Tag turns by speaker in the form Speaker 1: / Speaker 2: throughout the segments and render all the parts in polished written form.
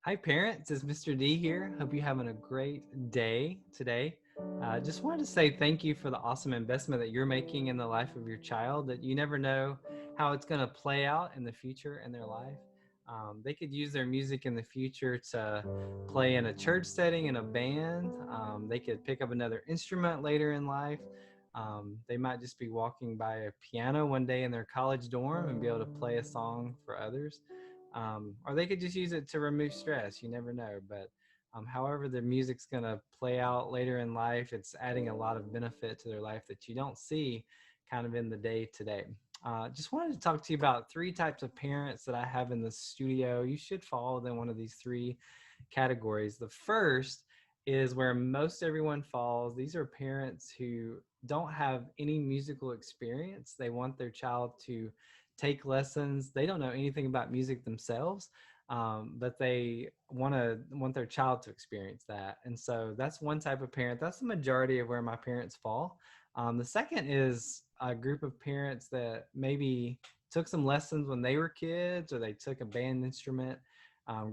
Speaker 1: Hi parents, it's Mr. D here. Hope you're having a great day today. Just wanted to say thank you for the awesome investment that you're making in the life of your child, that you never know how it's going to play out in the future in their life. They could use their music in the future to play in a church setting, in a band. They could pick up another instrument later in life. They might just be walking by a piano one day in their college dorm and be able to play a song for others, or they could just use it to remove stress. You never know. But however the music's going to play out later in life, it's adding a lot of benefit to their life that you don't see kind of in the day to day. Just wanted to talk to you about three types of parents that I have in the studio. You should fall within one of these three categories. The first is where most everyone falls. These are parents who don't have any musical experience. They want their child to take lessons. They don't know anything about music themselves, but they want their child to experience that. And so that's one type of parent. That's the majority of where my parents fall. The second is a group of parents that maybe took some lessons when they were kids, or they took a band instrument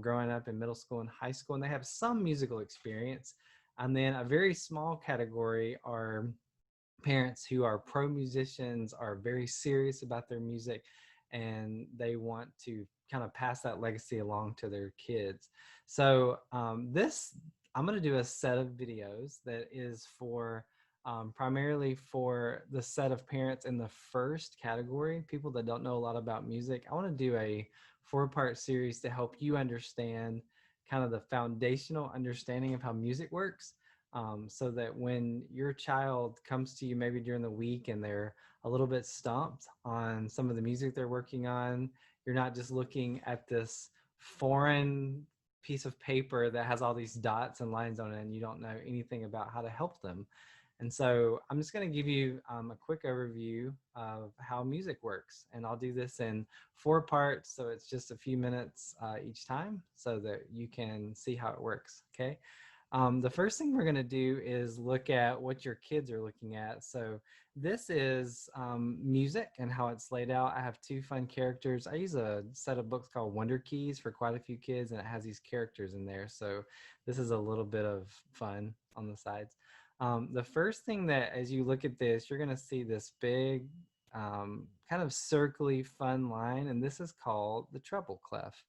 Speaker 1: growing up in middle school and high school, and they have some musical experience. And then a very small category are parents who are pro musicians, are very serious about their music, and they want to kind of pass that legacy along to their kids. So this I'm going to do a set of videos that is for primarily for the set of parents in the first category, people that don't know a lot about music. I want to do a 4-part series to help you understand kind of the foundational understanding of how music works, so that when your child comes to you maybe during the week and they're a little bit stumped on some of the music they're working on, you're not just looking at this foreign piece of paper that has all these dots and lines on it and you don't know anything about how to help them. And so I'm just going to give you a quick overview of how music works. And I'll do this in 4 parts, so it's just a few minutes each time so that you can see how it works, okay? The first thing we're going to do is look at what your kids are looking at. So this is music and how it's laid out. I have two fun characters. I use a set of books called Wonder Keys for quite a few kids, and it has these characters in there. So this is a little bit of fun on the sides. The first thing that, as you look at this, you're going to see this big kind of circly fun line, and this is called the treble clef.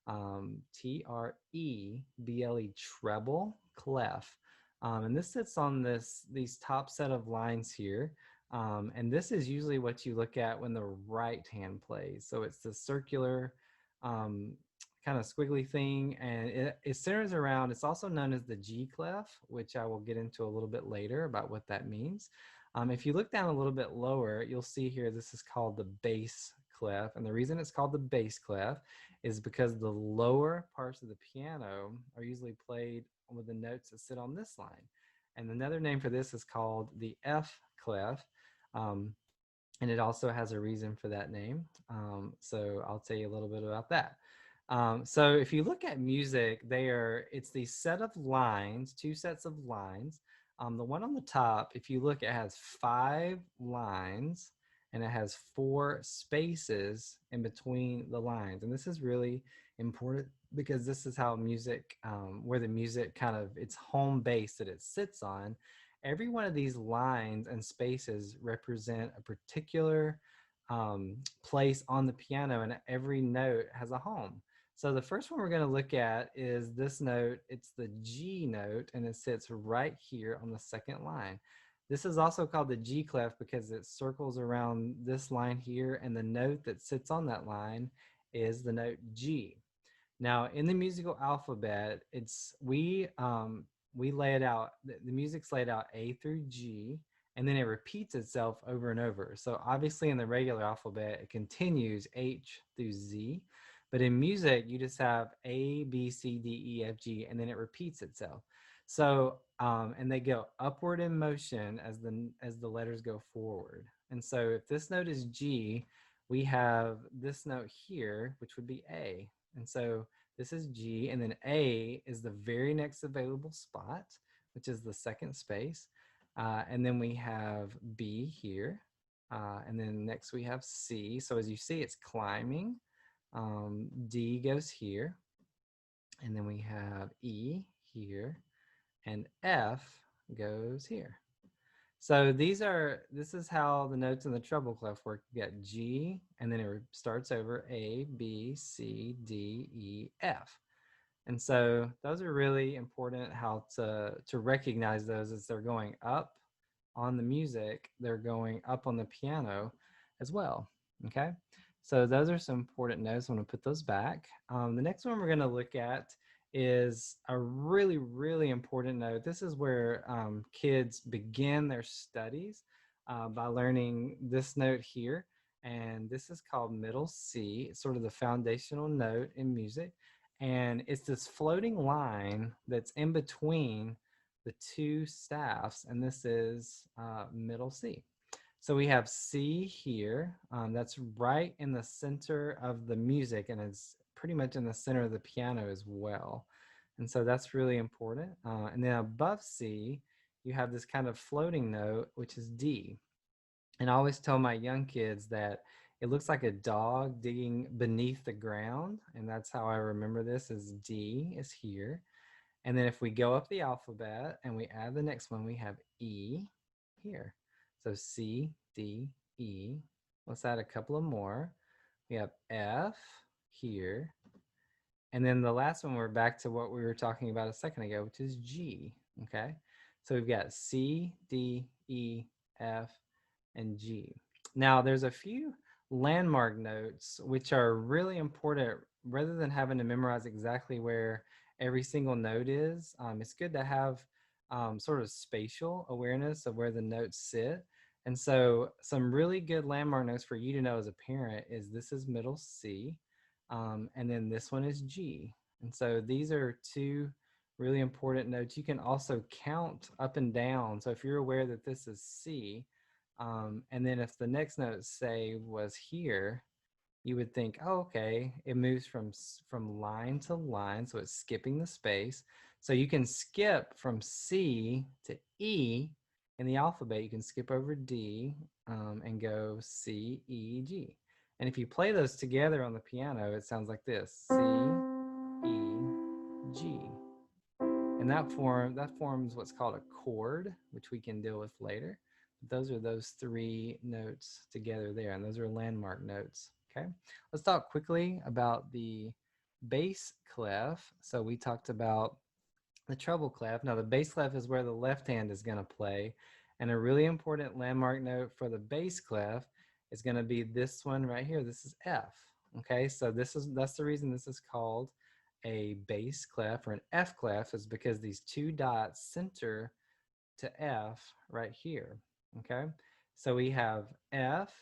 Speaker 1: Treble, treble clef. And this sits on these top set of lines here. And this is usually what you look at when the right hand plays. So it's the circular um, kind of squiggly thing, and it centers around, it's also known as the G clef, which I will get into a little bit later about what that means. If you look down a little bit lower, you'll see here this is called the bass clef. And the reason it's called the bass clef is because the lower parts of the piano are usually played with the notes that sit on this line. And another name for this is called the F clef. Um, and it also has a reason for that name. So I'll tell you a little bit about that. So if you look at music, it's the set of lines, two sets of lines. The one on the top, if you look, it has 5 lines and it has 4 spaces in between the lines. And this is really important because this is how music, where the music kind of, its home base that it sits on. Every one of these lines and spaces represent a particular place on the piano, and every note has a home. So the first one we're going to look at is this note. It's the G note, and it sits right here on the second line. This is also called the G clef because it circles around this line here, and the note that sits on that line is the note G. Now, in the musical alphabet, we lay it out. The music's laid out A through G, and then it repeats itself over and over. So obviously, in the regular alphabet, it continues H through Z, but in music, you just have A, B, C, D, E, F, G, and then it repeats itself. So, and they go upward in motion as the letters go forward. And so, if this note is G, we have this note here, which would be A. And so this is G, and then A is the very next available spot, which is the second space. And then we have B here. And then next we have C. So as you see, it's climbing. D goes here. and then we have E here, and F goes here. So this is how the notes in the treble clef work. You got G, and then it starts over A, B, C, D, E, F. And so those are really important, how to recognize those as they're going up on the music, they're going up on the piano as well. Okay, so those are some important notes. I'm going to put those back. The next one we're going to look at is a really, really important note. This is where kids begin their studies by learning this note here. And this is called middle C. It's sort of the foundational note in music. And it's this floating line that's in between the two staffs, and this is middle C. So we have C here. That's right in the center of the music, and it's pretty much in the center of the piano as well. And so that's really important. And then above C, you have this kind of floating note, which is D. And I always tell my young kids that it looks like a dog digging beneath the ground. And that's how I remember this, is D is here. And then if we go up the alphabet and we add the next one, we have E here. So C, D, E. Let's add a couple of more. We have F here. And then the last one, we're back to what we were talking about a second ago, which is G. Okay. So we've got C, D, E, F, and G. Now there's a few landmark notes which are really important. Rather than having to memorize exactly where every single note is, it's good to have sort of spatial awareness of where the notes sit. And so some really good landmark notes for you to know as a parent is this is middle C, and then this one is G. And so these are two really important notes. You can also count up and down. So if you're aware that this is C, and then if the next note, say, was here, you would think, oh, okay, it moves from line to line, so it's skipping the space. So you can skip from C to E in the alphabet. You can skip over D and go C, E, G. And if you play those together on the piano, it sounds like this: C, E, G. And that forms what's called a chord, which we can deal with later. Those are those three notes together there, and those are landmark notes. Okay, let's talk quickly about the bass clef. So we talked about the treble clef. Now the bass clef is where the left hand is going to play, and a really important landmark note for the bass clef is going to be this one right here. This is F. Okay, so that's the reason this is called a bass clef or an F clef, is because these two dots center to F right here. Okay, so we have F,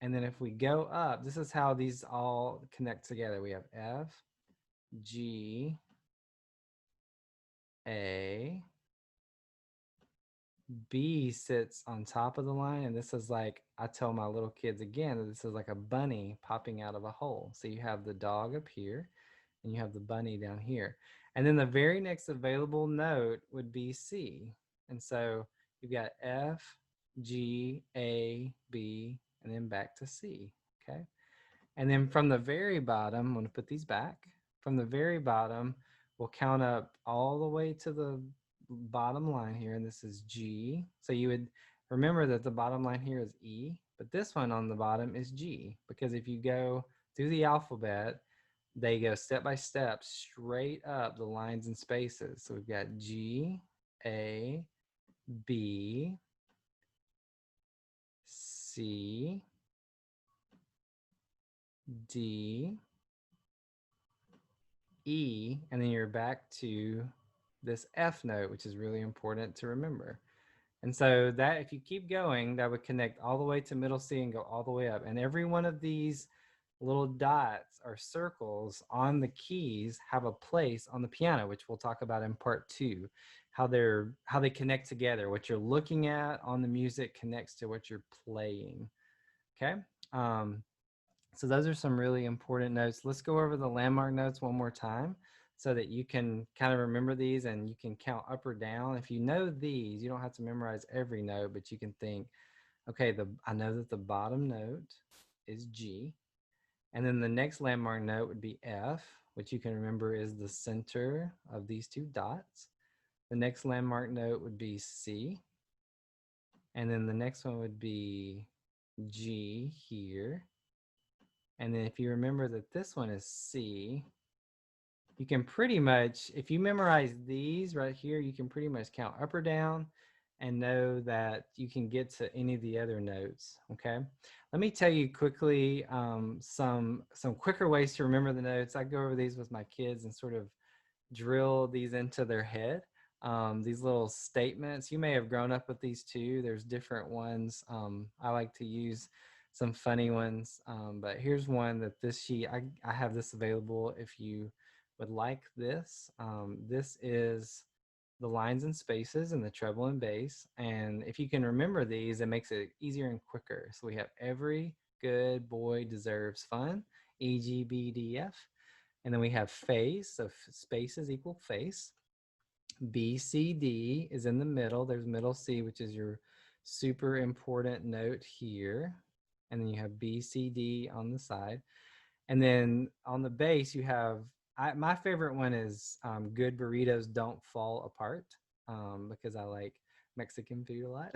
Speaker 1: and then if we go up, this is how these all connect together. We have F, G, A, B sits on top of the line, and this is like, I tell my little kids again that this is like a bunny popping out of a hole. So you have the dog up here, and you have the bunny down here. And then the very next available note would be C. And so you've got F, G, A, B, and then back to C. Okay. And then from the very bottom, I'm going to put these back. From the very bottom, we'll count up all the way to the bottom line here, and this is G. So you would remember that the bottom line here is E, but this one on the bottom is G, because if you go through the alphabet, they go step by step straight up the lines and spaces. So we've got G, A, B, C, D, E, and then you're back to this F note, which is really important to remember. And so that, if you keep going, that would connect all the way to middle C and go all the way up. And every one of these little dots or circles on the keys have a place on the piano, which we'll talk about in part 2, how they connect together. What you're looking at on the music connects to what you're playing. Okay. So those are some really important notes. Let's go over the landmark notes one more time so that you can kind of remember these and you can count up or down. If you know these, you don't have to memorize every note, but you can think, okay, I know that the bottom note is G. And then the next landmark note would be F. which you can remember is the center of these two dots. The next landmark note would be C. And then the next one would be G here. And then if you remember that this one is C, you can pretty much, if you memorize these right here, you can pretty much count up or down and know that you can get to any of the other notes. Okay, let me tell you quickly some quicker ways to remember the notes. I go over these with my kids and sort of drill these into their head. These little statements, you may have grown up with these too. There's different ones. I like to use some funny ones, but here's one that this sheet, I have this available if you would like this. This is the lines and spaces in the treble and bass. And if you can remember these, it makes it easier and quicker. So we have every good boy deserves fun, E, G, B, D, F. And then we have face, so spaces equal face. B, C, D is in the middle. There's middle C, which is your super important note here. And then you have B, C, D on the side. And then on the bass, you have, my favorite one is good burritos don't fall apart, because I like Mexican food a lot.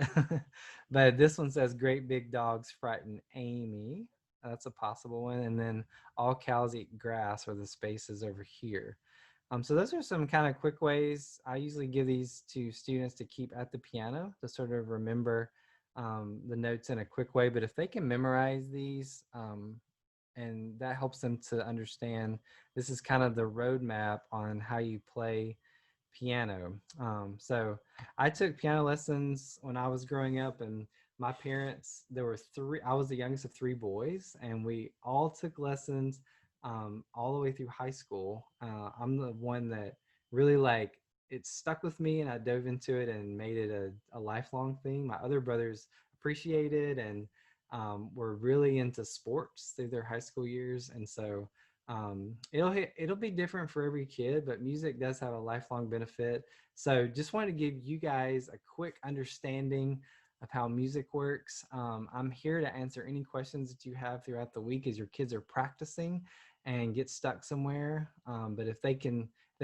Speaker 1: But this one says great big dogs frighten Amy. That's a possible one. And then all cows eat grass are the spaces over here. So those are some kind of quick ways. I usually give these to students to keep at the piano to sort of remember the notes in a quick way. But if they can memorize these, and that helps them to understand this is kind of the roadmap on how you play piano. So I took piano lessons when I was growing up, and my parents, there were three, I was the youngest of three boys, and we all took lessons all the way through high school. I'm the one that really like it stuck with me, and I dove into it and made it a lifelong thing. My other brothers appreciated and were really into sports through their high school years, and so it'll be different for every kid, but music does have a lifelong benefit. So just wanted to give you guys a quick understanding of how music works. I'm here to answer any questions that you have throughout the week as your kids are practicing and get stuck somewhere. But if they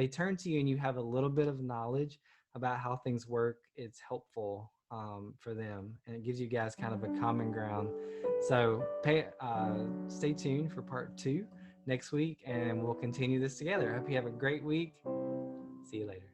Speaker 1: turn to you and you have a little bit of knowledge about how things work, it's helpful for them, and it gives you guys kind of a common ground. So stay tuned for part 2 next week, and we'll continue this together. I hope you have a great week. See you later.